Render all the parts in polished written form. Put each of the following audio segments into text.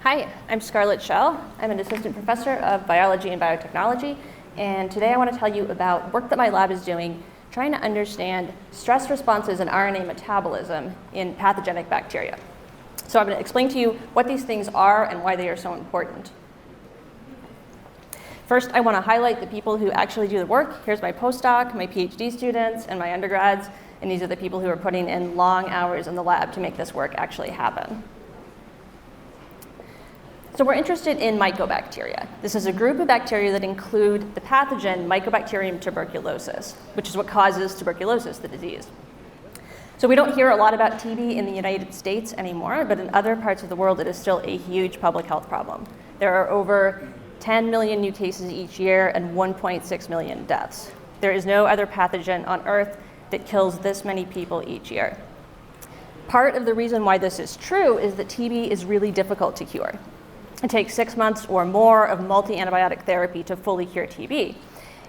Hi, I'm Scarlet Shell. I'm an assistant professor of biology and biotechnology, and today I want to tell you about work that my lab is doing trying to understand stress responses and RNA metabolism in pathogenic bacteria. So I'm going to explain to you what these things are and why they are so important. First, I want to highlight the people who actually do the work. Here's my postdoc, my PhD students, and my undergrads, and these are the people who are putting in long hours in the lab to make this work actually happen. So we're interested in Mycobacteria. This is a group of bacteria that include the pathogen Mycobacterium tuberculosis, which is what causes tuberculosis, the disease. So we don't hear a lot about TB in the United States anymore, but in other parts of the world it is still a huge public health problem. There are over 10 million new cases each year and 1.6 million deaths. There is no other pathogen on Earth that kills this many people each year. Part of the reason why this is true is that TB is really difficult to cure. It takes 6 months or more of multi-antibiotic therapy to fully cure TB.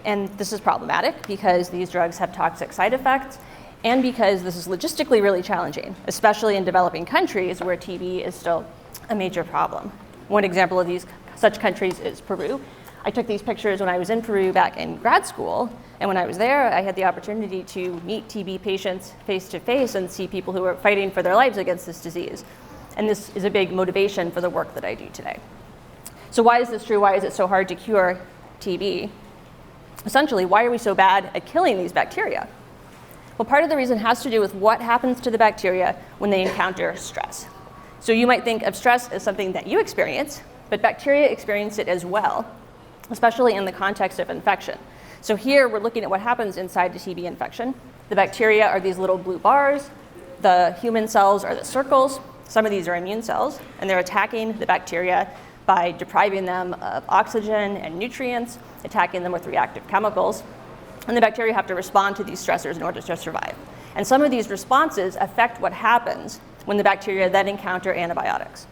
And this is problematic because these drugs have toxic side effects and because this is logistically really challenging, especially in developing countries where TB is still a major problem. One example of such countries is Peru. I took these pictures when I was in Peru back in grad school, and when I was there, I had the opportunity to meet TB patients face to face and see people who are fighting for their lives against this disease. And this is a big motivation for the work that I do today. So why is this true? Why is it so hard to cure TB? Essentially, why are we so bad at killing these bacteria? Well, part of the reason has to do with what happens to the bacteria when they encounter stress. So you might think of stress as something that you experience, but bacteria experience it as well, especially in the context of infection. So here we're looking at what happens inside the TB infection. The bacteria are these little blue bars. The human cells are the circles. Some of these are immune cells, and they're attacking the bacteria by depriving them of oxygen and nutrients, attacking them with reactive chemicals. And the bacteria have to respond to these stressors in order to survive. And some of these responses affect what happens when the bacteria then encounter antibiotics.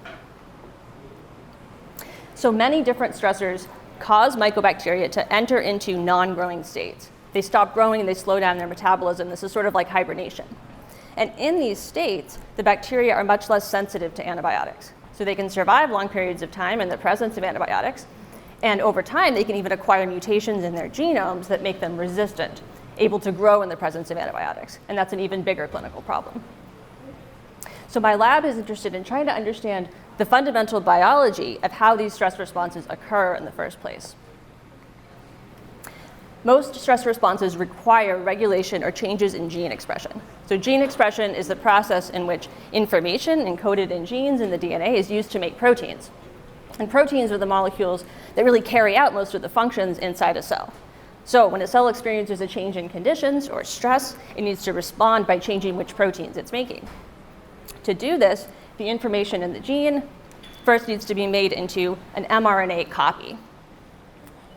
So many different stressors cause mycobacteria to enter into non-growing states. They stop growing and they slow down their metabolism. This is sort of like hibernation. And in these states, the bacteria are much less sensitive to antibiotics. So they can survive long periods of time in the presence of antibiotics. And over time, they can even acquire mutations in their genomes that make them resistant, able to grow in the presence of antibiotics. And that's an even bigger clinical problem. So my lab is interested in trying to understand the fundamental biology of how these stress responses occur in the first place. Most stress responses require regulation or changes in gene expression. So gene expression is the process in which information encoded in genes in the DNA is used to make proteins. And proteins are the molecules that really carry out most of the functions inside a cell. So when a cell experiences a change in conditions or stress, it needs to respond by changing which proteins it's making. To do this, the information in the gene first needs to be made into an mRNA copy.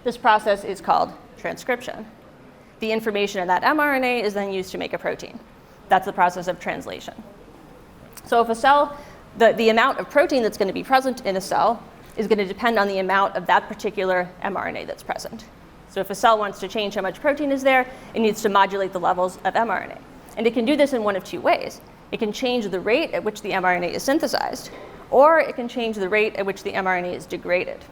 This process is called transcription. The information in that mRNA is then used to make a protein. That's the process of translation. So if a cell, the amount of protein that's going to be present in a cell is going to depend on the amount of that particular mRNA that's present. So if a cell wants to change how much protein is there, it needs to modulate the levels of mRNA. And it can do this in one of two ways. It can change the rate at which the mRNA is synthesized, or it can change the rate at which the mRNA is degraded.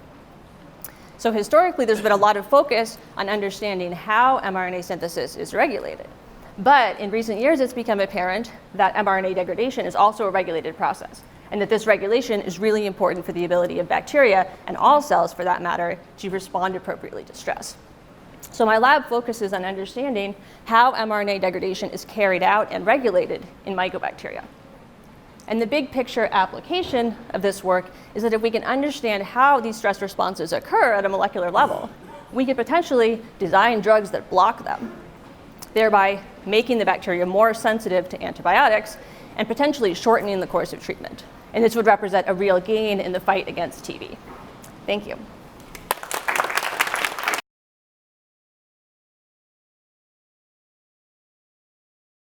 So historically, there's been a lot of focus on understanding how mRNA synthesis is regulated. But in recent years, it's become apparent that mRNA degradation is also a regulated process, and that this regulation is really important for the ability of bacteria, and all cells for that matter, to respond appropriately to stress. So my lab focuses on understanding how mRNA degradation is carried out and regulated in mycobacteria. And the big picture application of this work is that if we can understand how these stress responses occur at a molecular level, we could potentially design drugs that block them, thereby making the bacteria more sensitive to antibiotics and potentially shortening the course of treatment. And this would represent a real gain in the fight against TB. Thank you.